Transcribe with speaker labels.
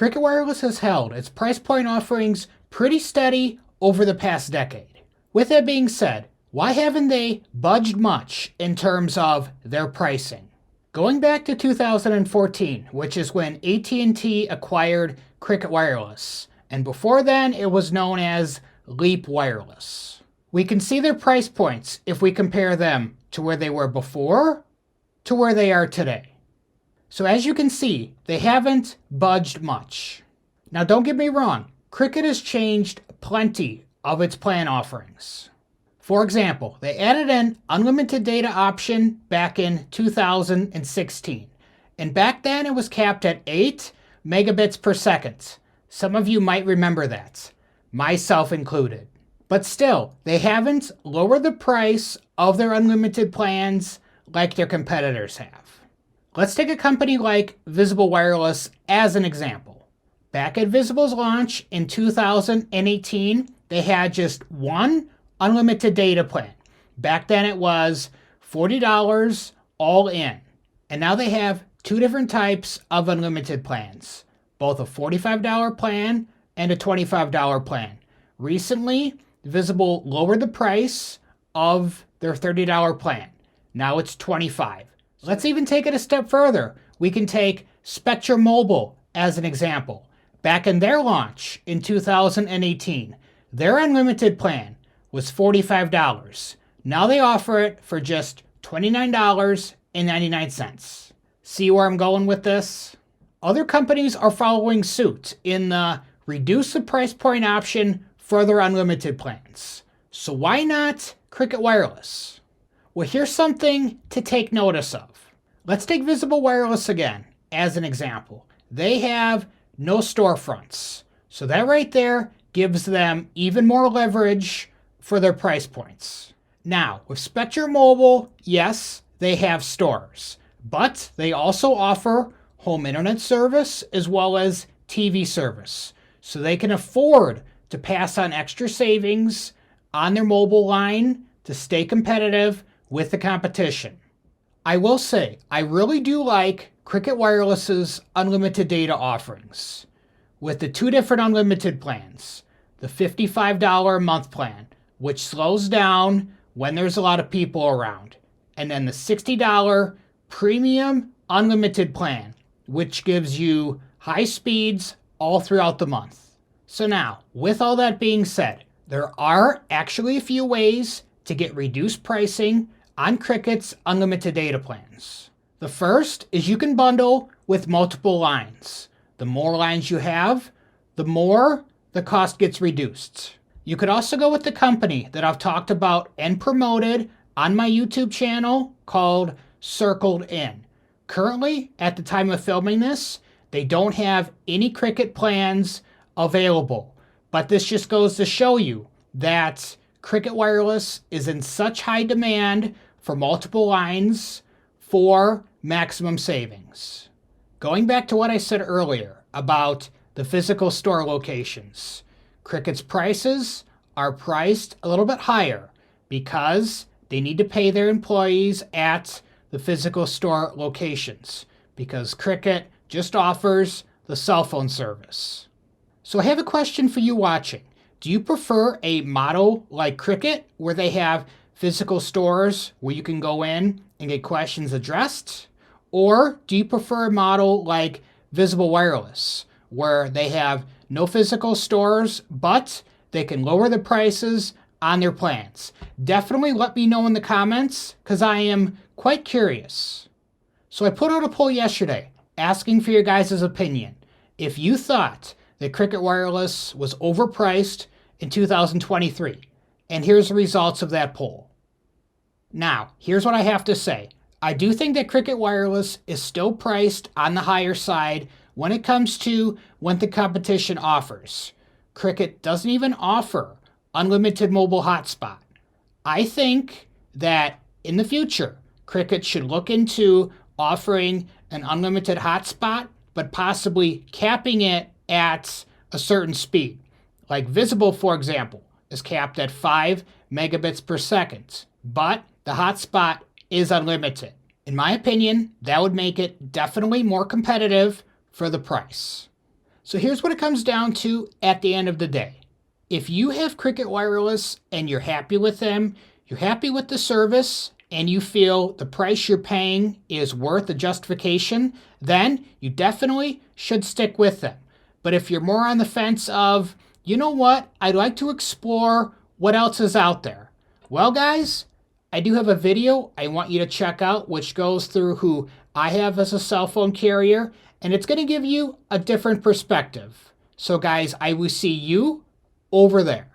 Speaker 1: Cricket Wireless has held its price point offerings pretty steady over the past decade. With that being said, why haven't they budged much in terms of their pricing? Going back to 2014, which is when AT&T acquired Cricket Wireless, and before then it was known as Leap Wireless. We can see their price points if we compare them to where they were before to where they are today. So as you can see, they haven't budged much. Now don't get me wrong, Cricket has changed plenty of its plan offerings. For example, they added an unlimited data option back in 2016. And back then it was capped at 8 megabits per second. Some of you might remember that, myself included. But still, they haven't lowered the price of their unlimited plans like their competitors have. Let's take a company like Visible Wireless as an example. Back at Visible's launch in 2018, they had just one unlimited data plan. Back then it was $40 all in. And now they have two different types of unlimited plans, both a $45 plan and a $25 plan. Recently, Visible lowered the price of their $30 plan. Now it's $25. Let's even take it a step further. We can take Spectrum Mobile as an example. Back in their launch in 2018, their unlimited plan was $45. Now they offer it for just $29.99. See where I'm going with this? Other companies are following suit in the reduce the price point option for their unlimited plans. So why not Cricket Wireless? Well, here's something to take notice of. Let's take Visible Wireless again as an example. They have no storefronts. So that right there gives them even more leverage for their price points. Now, with Spectrum Mobile, yes, they have stores, but they also offer home internet service as well as TV service. So they can afford to pass on extra savings on their mobile line to stay competitive with the competition. I will say, I really do like Cricket Wireless's unlimited data offerings with the two different unlimited plans. The $55 a month plan, which slows down when there's a lot of people around, and then the $60 premium unlimited plan, which gives you high speeds all throughout the month. So now, with all that being said, there are actually a few ways to get reduced pricing on Cricket's unlimited data plans. The first is you can bundle with multiple lines. The more lines you have, the more the cost gets reduced. You could also go with the company that I've talked about and promoted on my YouTube channel called Circled In. Currently, at the time of filming this, they don't have any Cricket plans available. But this just goes to show you that Cricket Wireless is in such high demand for multiple lines for maximum savings. Going back to what I said earlier about the physical store locations, Cricket's prices are priced a little bit higher because they need to pay their employees at the physical store locations because Cricket just offers the cell phone service. So I have a question for you watching. Do you prefer a model like Cricket where they have physical stores where you can go in and get questions addressed? Or do you prefer a model like Visible Wireless where they have no physical stores, but they can lower the prices on their plans? Definitely let me know in the comments because I am quite curious. So I put out a poll yesterday asking for your guys' opinion. If you thought that Cricket Wireless was overpriced in 2023. And here's the results of that poll. Now, here's what I have to say. I do think that Cricket Wireless is still priced on the higher side when it comes to what the competition offers. Cricket doesn't even offer unlimited mobile hotspot. I think that in the future, Cricket should look into offering an unlimited hotspot, but possibly capping it at a certain speed. Like Visible, for example, is capped at 5 megabits per second, but the hotspot is unlimited. In my opinion, that would make it definitely more competitive for the price. So here's what it comes down to at the end of the day. If you have Cricket Wireless and you're happy with them, you're happy with the service, and you feel the price you're paying is worth the justification, then you definitely should stick with them. But if you're more on the fence of, you know what, I'd like to explore what else is out there. Well, guys, I do have a video I want you to check out, which goes through who I have as a cell phone carrier, and it's going to give you a different perspective. So, guys, I will see you over there.